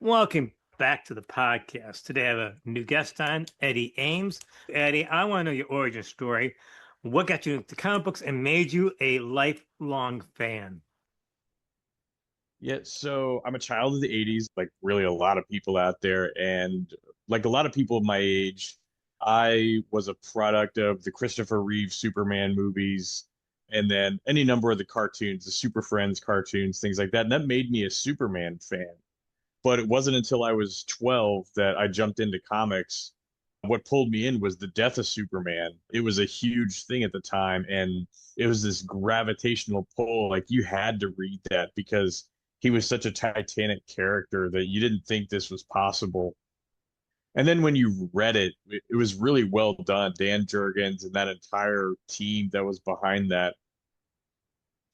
Welcome back to the podcast. Today I have a new guest on, Eddie Iiams. Eddie, I want to know your origin story. What got you into comic books and made you a lifelong fan? Yeah, so I'm a child of the 80s, like really a lot of people out there. And like a lot of people of my age, I was a product of the Christopher Reeve Superman movies and then any number of the cartoons, the Super Friends cartoons, things like that. And that made me a Superman fan. But it wasn't until I was 12 that I jumped into comics. What pulled me in was the death of Superman. It was a huge thing at the time, and it was this gravitational pull. Like you had to read that because he was such a titanic character that you didn't think this was possible. And then when you read it, it was really well done. Dan Jurgens and that entire team that was behind that,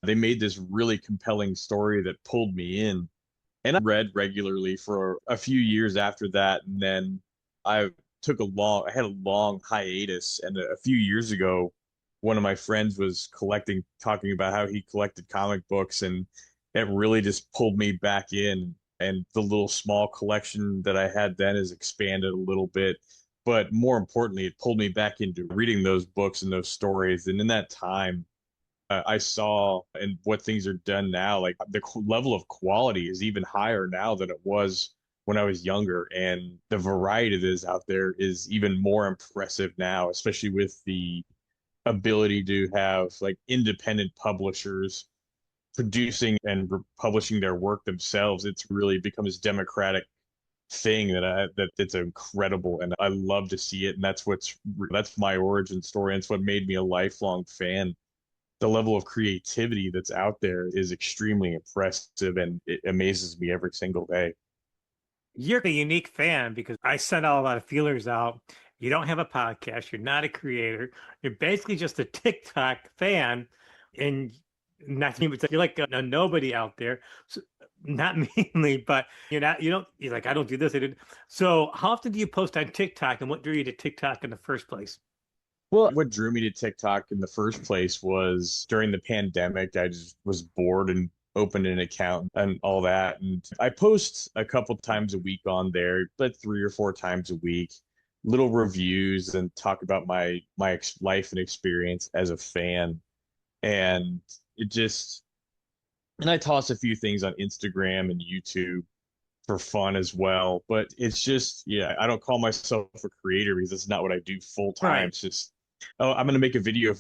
they made this really compelling story that pulled me in. And I read regularly for a few years after that, and then I I had a long hiatus, and a few years ago, one of my friends was talking about how he collected comic books, and it really just pulled me back in. And the little small collection that I had then has expanded a little bit, but more importantly, it pulled me back into reading those books and those stories. And in that time, I saw and what things are done now, like level of quality is even higher now than it was when I was younger. And the variety that is out there is even more impressive now, especially with the ability to have like independent publishers producing and publishing their work themselves. It's really become this democratic thing that it's incredible, and I love to see it. And that's my origin story, and it's what made me a lifelong fan. The level of creativity that's out there is extremely impressive, and it amazes me every single day. You're a unique fan because I sent out a lot of feelers out. You don't have a podcast, you're not a creator, you're basically just a TikTok fan, and not even you're like a nobody out there. So, not mainly, but you're like, I don't do this. I did. So, how often do you post on TikTok and what drew you to TikTok in the first place? Well, what drew me to TikTok in the first place was during the pandemic. I just was bored and opened an account and all that. And I post a couple times a week on there, but 3 or 4 times a week, little reviews and talk about my life and experience as a fan. And it just and I toss a few things on Instagram and YouTube for fun as well. But it's just, yeah, I don't call myself a creator because that's not what I do full time. Right. It's just, oh, I'm going to make a video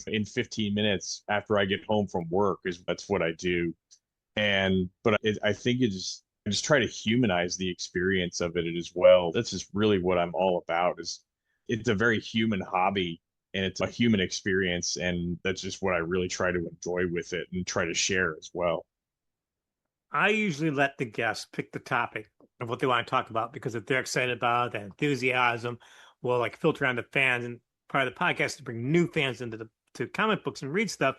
in 15 minutes after I get home from work is that's what I do. I think I just try to humanize the experience of it as well. That's just really what I'm all about is it's a very human hobby and it's a human experience. And that's just what I really try to enjoy with it and try to share as well. I usually let the guests pick the topic of what they want to talk about because if they're excited about it, the enthusiasm will like filter on the fans, and part of the podcast is to bring new fans into the to comic books and read stuff.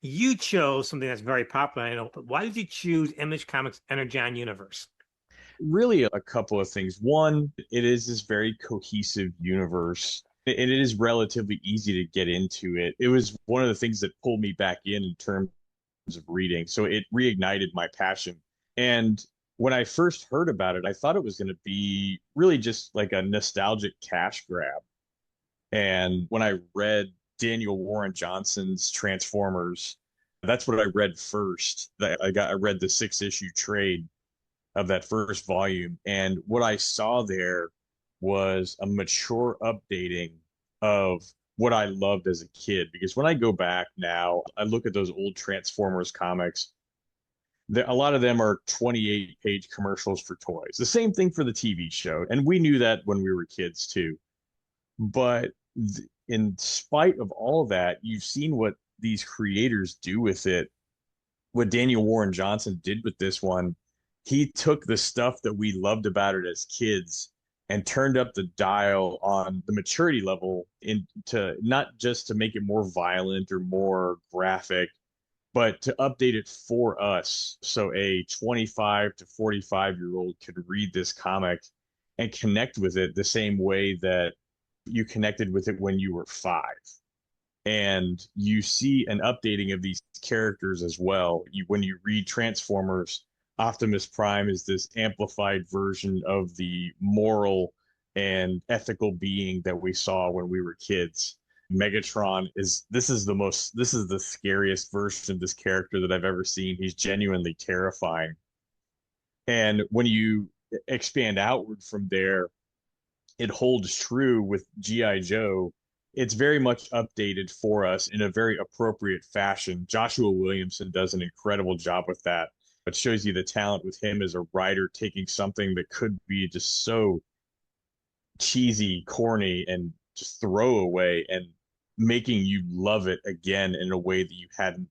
You chose something that's very popular, I know, but why did you choose Image Comics Energon Universe? Really a couple of things. One, it is this very cohesive universe. And it is relatively easy to get into it. It was one of the things that pulled me back in terms of reading. So it reignited my passion. And when I first heard about it, I thought it was going to be really just like a nostalgic cash grab. And when I read Daniel Warren Johnson's Transformers, that's what I read first. I read the 6 issue trade of that first volume. And what I saw there was a mature updating of what I loved as a kid. Because when I go back now, I look at those old Transformers comics. A lot of them are 28-page commercials for toys. The same thing for the TV show. And we knew that when we were kids too. But in spite of all of that, you've seen what these creators do with it. What Daniel Warren Johnson did with this one, he took the stuff that we loved about it as kids and turned up the dial on the maturity level into not just to make it more violent or more graphic, but to update it for us. So a 25 to 45-year-old could read this comic and connect with it the same way that you connected with it when you were 5. And you see an updating of these characters as well. When you read Transformers, Optimus Prime is this amplified version of the moral and ethical being that we saw when we were kids. Megatron is this is the scariest version of this character that I've ever seen. He's genuinely terrifying. And when you expand outward from there, it holds true with G.I. Joe. It's very much updated for us in a very appropriate fashion. Joshua Williamson does an incredible job with that. It shows you the talent with him as a writer, taking something that could be just so cheesy, corny, and just throwaway, and making you love it again in a way that you hadn't,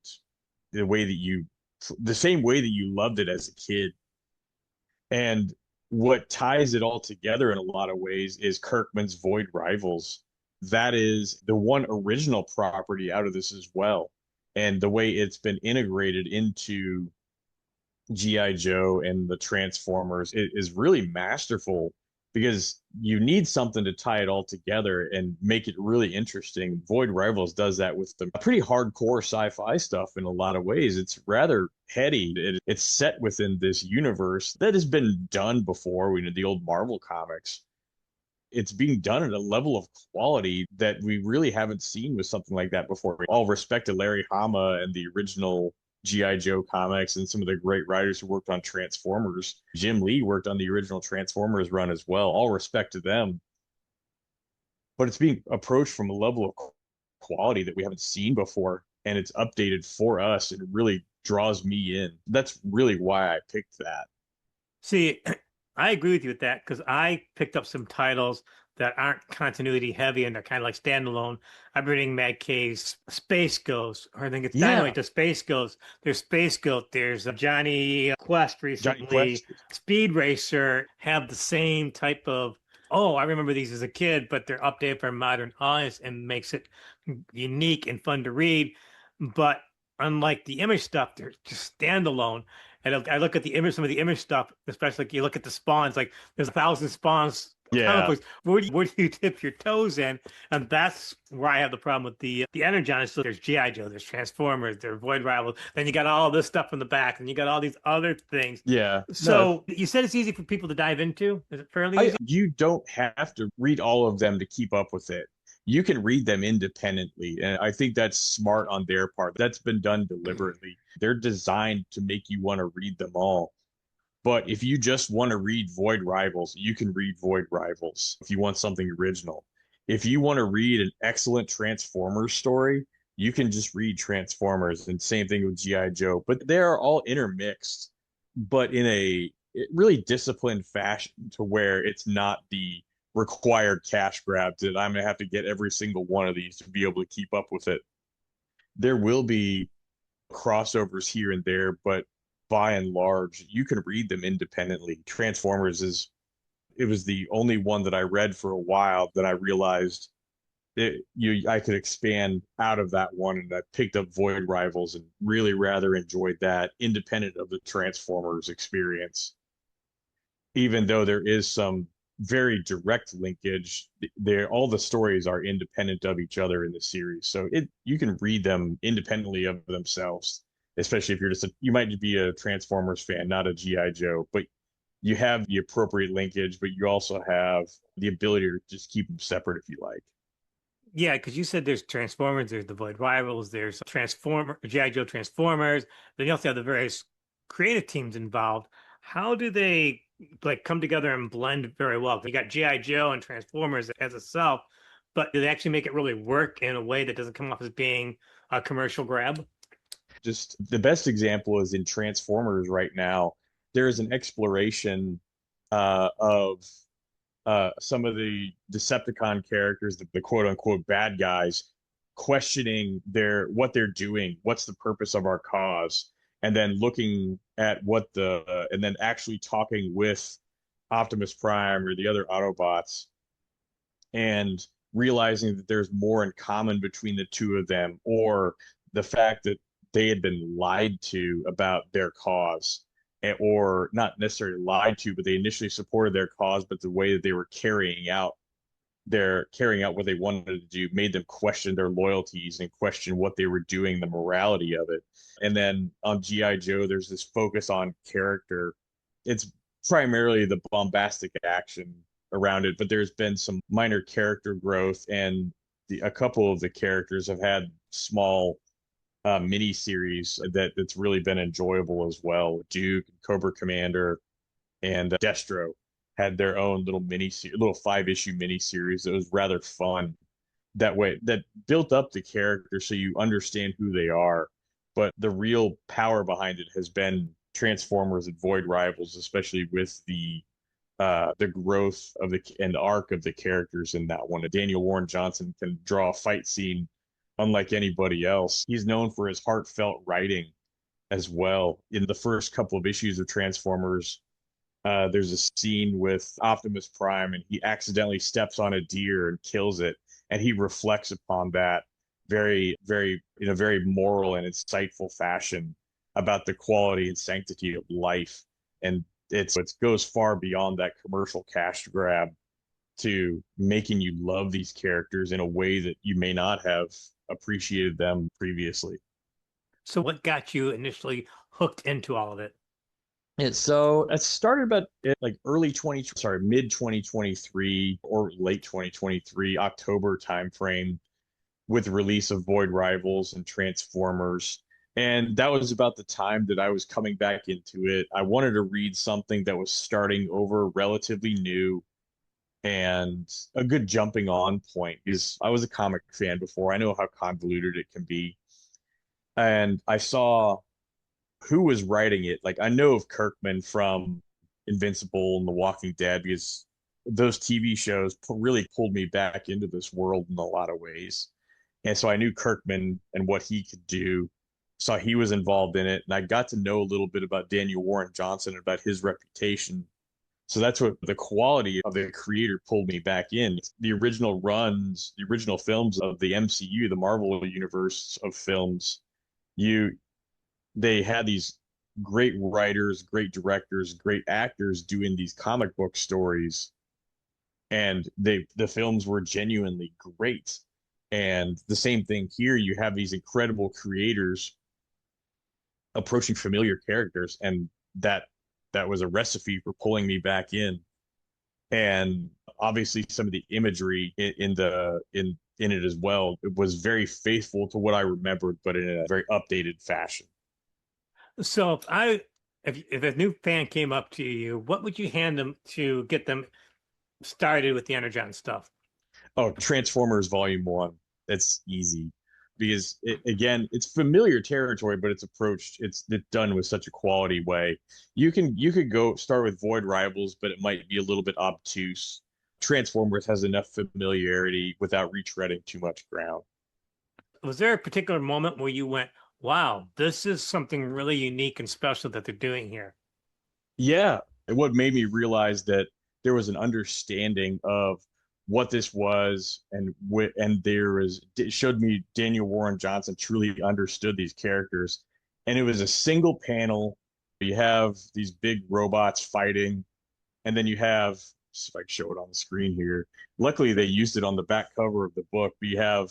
the same way that you loved it as a kid. And what ties it all together in a lot of ways is Kirkman's Void Rivals. That is the one original property out of this as well. And the way it's been integrated into G.I. Joe and the Transformers is really masterful, because you need something to tie it all together and make it really interesting. Void Rivals does that with the pretty hardcore sci-fi stuff in a lot of ways. It's rather heady. It's set within this universe that has been done before. We know the old Marvel comics. It's being done at a level of quality that we really haven't seen with something like that before. All respect to Larry Hama and the original G.I. Joe comics and some of the great writers who worked on Transformers. Jim Lee worked on the original Transformers run as well. All respect to them. But it's being approached from a level of quality that we haven't seen before, and it's updated for us, and it really draws me in. That's really why I picked that. See, I agree with you with that because I picked up some titles that aren't continuity heavy and they're kind of like standalone. I'm reading Mad K's Space Ghost, or I think it's Yeah, Dynamite to Space Ghost. There's Space Ghost. There's Johnny Quest Johnny recently. Quest. Speed Racer have the same type of, oh, I remember these as a kid, but they're updated for modern eyes and makes it unique and fun to read. But unlike the image stuff, they're just standalone. And I look at the image, some of the image stuff, especially like you look at the spawns, like there's 1,000 spawns comic Yeah, books. Where do you dip your toes in? And that's where I have the problem with the Energon. So there's GI Joe, there's Transformers, there's Void Rivals. Then you got all this stuff in the back, and you got all these other things. yeah. No, So you said it's easy for people to dive into. Is it fairly I easy? you don't have to read all of them to keep up with it. You can read them independently, and I think that's smart on their part. That's been done deliberately. They're designed to make you want to read them all. But if you just want to read Void Rivals, you can read Void Rivals if you want something original. If you want to read an excellent Transformers story, you can just read Transformers, and same thing with G.I. Joe. But they are all intermixed, but in a really disciplined fashion, to where it's not the required cash grab that I'm going to have to get every single one of these to be able to keep up with it. There will be crossovers here and there, but by and large, you can read them independently. Transformers is it was the only one that I read for a while that I realized I could expand out of that one, and I picked up Void Rivals and really rather enjoyed that independent of the Transformers experience. Even though there is some very direct linkage, there all the stories are independent of each other in the series. So you can read them independently of themselves, especially if you might be a Transformers fan, not a GI Joe, but you have the appropriate linkage, but you also have the ability to just keep them separate if you like. Yeah, because you said there's Transformers, there's the Void Rivals, there's Transformer, GI Joe Transformers. Then you also have the various creative teams involved. How do they like come together and blend very well? You got GI Joe and Transformers as itself, but do they actually make it really work in a way that doesn't come off as being a commercial grab? Just the best example is in Transformers right now. There is an exploration of some of the Decepticon characters, the quote unquote bad guys, questioning what they're doing, what's the purpose of our cause, and then looking at and then actually talking with Optimus Prime or the other Autobots, and realizing that there's more in common between the two of them, or the fact that they had been lied to about their cause, or not necessarily lied to, but they initially supported their cause, but the way that they were carrying out they're carrying out what they wanted to do made them question their loyalties and question what they were doing, the morality of it. And then on GI Joe, there's this focus on character. It's primarily the bombastic action around it, but there's been some minor character growth, and a couple of the characters have had small mini series that's really been enjoyable as well. Duke, Cobra Commander, and Destro had their own little 5 issue mini series that was rather fun. That way, that built up the character so you understand who they are. But the real power behind it has been Transformers and Void Rivals, especially with the growth of the arc of the characters in that one. Daniel Warren Johnson can draw a fight scene unlike anybody else. He's known for his heartfelt writing as well. In the first couple of issues of Transformers, there's a scene with Optimus Prime, and he accidentally steps on a deer and kills it, and he reflects upon that very in a very moral and insightful fashion about the quality and sanctity of life. And it goes far beyond that commercial cash grab to making you love these characters in a way that you may not have appreciated them previously. So what got you initially hooked into all of it? So it started about like mid 2023 or late 2023, October timeframe, with release of Void Rivals and Transformers. And that was about the time that I was coming back into it. I wanted to read something that was starting over, relatively new, and a good jumping on point, because I was a comic fan before. I know how convoluted it can be. And I saw who was writing it. Like, I know of Kirkman from Invincible and The Walking Dead, because those TV shows really pulled me back into this world in a lot of ways. And so I knew Kirkman and what he could do. Saw he was involved in it, and I got to know a little bit about Daniel Warren Johnson, about his reputation. So that's what the quality of the creator pulled me back in. The original runs, the original films of the MCU, the Marvel universe of films, you they had these great writers, great directors, great actors doing these comic book stories, and the films were genuinely great. And the same thing here, you have these incredible creators approaching familiar characters, and that was a recipe for pulling me back in. And obviously some of the imagery in it as well, it was very faithful to what I remembered, but in a very updated fashion. So if a new fan came up to you, what would you hand them to get them started with the Energon stuff? Oh, Transformers Volume 1. That's easy because again, it's familiar territory, but it's done with such a quality way. You could go start with Void Rivals, but it might be a little bit obtuse. Transformers has enough familiarity without retreading too much ground. Was there a particular moment where you went, wow, this is something really unique and special that they're doing here? Yeah, and what made me realize that there was an understanding of what this was, and there was it showed me Daniel Warren Johnson truly understood these characters, and it was a single panel. You have these big robots fighting, and then you have, see if I can show it on the screen here. Luckily, they used it on the back cover of the book. But you have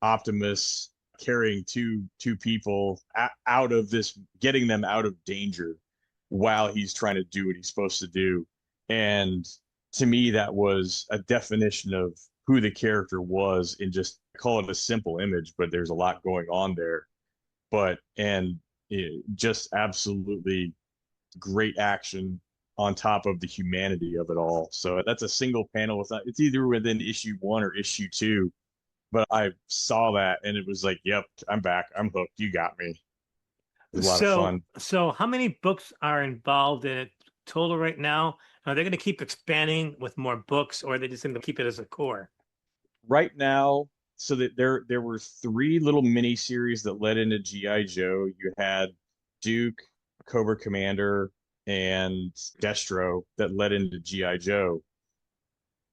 Optimus carrying two people out of this, getting them out of danger while he's trying to do what he's supposed to do. And to me, that was a definition of who the character was, in just call it a simple image, but there's a lot going on there. Just absolutely great action on top of the humanity of it all. So that's a single panel. It's either within issue 1 or issue 2, but I saw that and it was like, yep, I'm back. I'm hooked. You got me. It was a lot of So, fun. so how many books are involved in it total right now? Are they going to keep expanding with more books, or are they just going to keep it as a core? Right now, so that there were 3 little mini series that led into GI Joe. You had Duke, Cobra Commander, and Destro that led into GI Joe.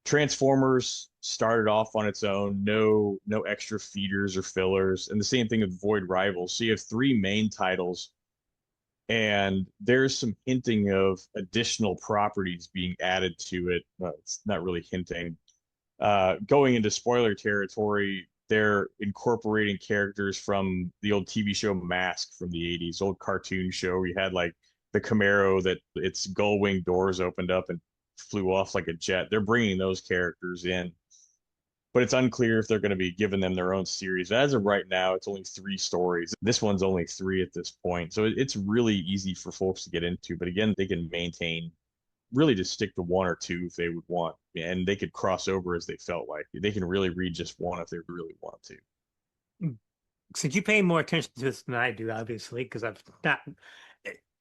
Transformers started off on its own, no extra feeders or fillers, and the same thing with Void Rivals. So you have 3 main titles, and there's some hinting of additional properties being added to it. It's not really hinting. Going into spoiler territory, they're incorporating characters from the old TV show Mask from the 80s, old cartoon show. We had like the Camaro that its gull wing doors opened up and flew off like a jet. They're bringing those characters in, but it's unclear if they're going to be giving them their own series. As of right now, it's only 3 stories. This one's only 3 at this point. So it's really easy for folks to get into. But again, they can maintain really just stick to 1 or 2 if they would want, and they could cross over as they felt like. They can really read just one if they really want to. Since you pay more attention to this than I do, obviously, because I've not,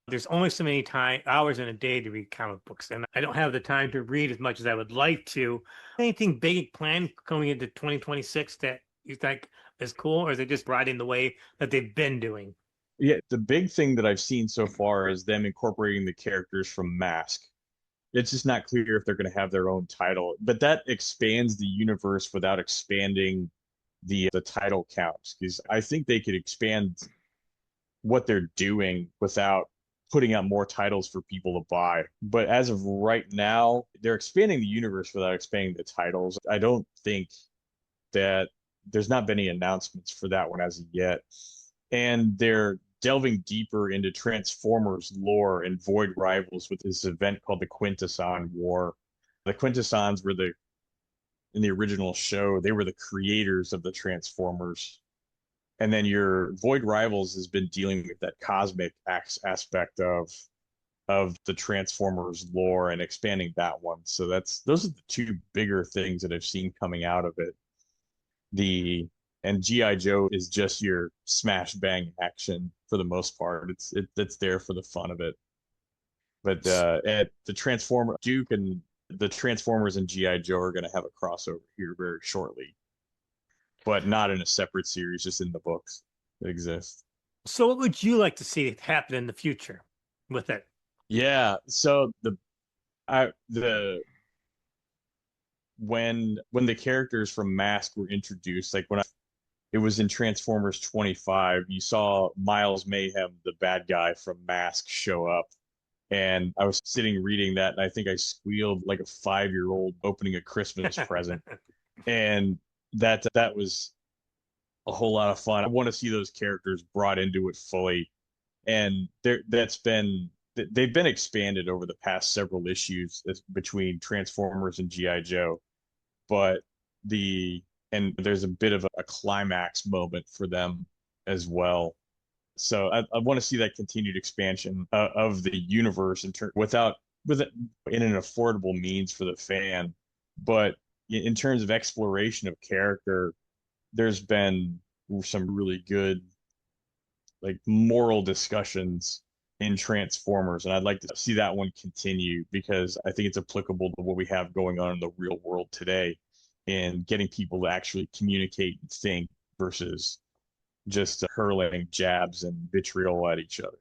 there's only so many hours in a day to read comic books, and I don't have the time to read as much as I would like to. Anything big planned going into 2026 that you think is cool, or is it just riding the way that they've been doing? Yeah, the big thing that I've seen so far is them incorporating the characters from Mask. It's just not clear if they're going to have their own title, but that expands the universe without expanding the title counts, because I think they could expand what they're doing without putting out more titles for people to buy. But as of right now, they're expanding the universe without expanding the titles. I don't think that there's not been any announcements for that one as of yet. And they're delving deeper into Transformers lore and Void Rivals with this event called the Quintesson War. The Quintessons were in the original show, they were the creators of the Transformers. And then your Void Rivals has been dealing with that cosmic aspect of the Transformers lore and expanding that one. So those are the 2 bigger things that I've seen coming out of it. The and GI Joe is just your smash bang action for the most part. It's there for the fun of it. But at the Transformer Duke and the Transformers and GI Joe are going to have a crossover here very shortly, but not in a separate series, just in the books that exist. So, what would you like to see happen in the future with it? Yeah. So the when the characters from Mask were introduced, like it was in Transformers 25, you saw Miles Mayhem, the bad guy from Mask, show up. And I was sitting reading that, and I think I squealed like a 5-year-old opening a Christmas present. And that was a whole lot of fun. I want to see those characters brought into it fully. And they've been expanded over the past several issues between Transformers and GI Joe, but there's a bit of a climax moment for them as well. So I want to see that continued expansion of the universe with it in an affordable means for the fan. But in terms of exploration of character, there's been some really good like moral discussions in Transformers, and I'd like to see that one continue because I think it's applicable to what we have going on in the real world today and getting people to actually communicate and think versus just hurling jabs and vitriol at each other.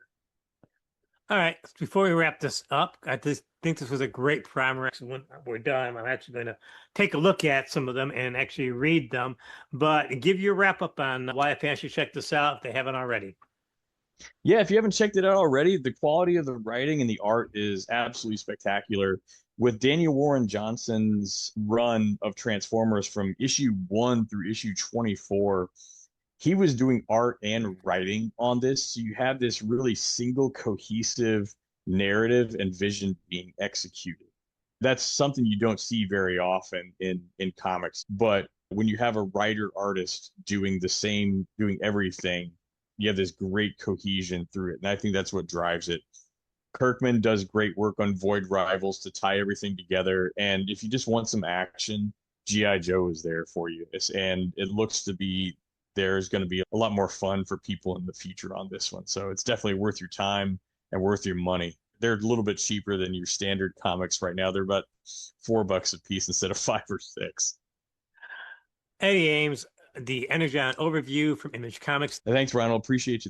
All right, before we wrap this up, I just think this was a great primer. Actually, when we're done, I'm actually going to take a look at some of them and actually read them, but give you a wrap up on why fans should check this out if they haven't already. Yeah, if you haven't checked it out already, the quality of the writing and the art is absolutely spectacular. With Daniel Warren Johnson's run of Transformers from issue 1 through issue 24, he was doing art and writing on this. So you have this really single cohesive narrative and vision being executed. That's something you don't see very often in comics. But when you have a writer artist doing everything, you have this great cohesion through it. And I think that's what drives it. Kirkman does great work on Void Rivals to tie everything together. And if you just want some action, G.I. Joe is there for you. And it looks to be there's going to be a lot more fun for people in the future on this one. So it's definitely worth your time and worth your money. They're a little bit cheaper than your standard comics right now. They're about $4 a piece instead of 5 or 6. Eddie Iiams, the Energon overview from Image Comics. Thanks, Ronald. Appreciate you.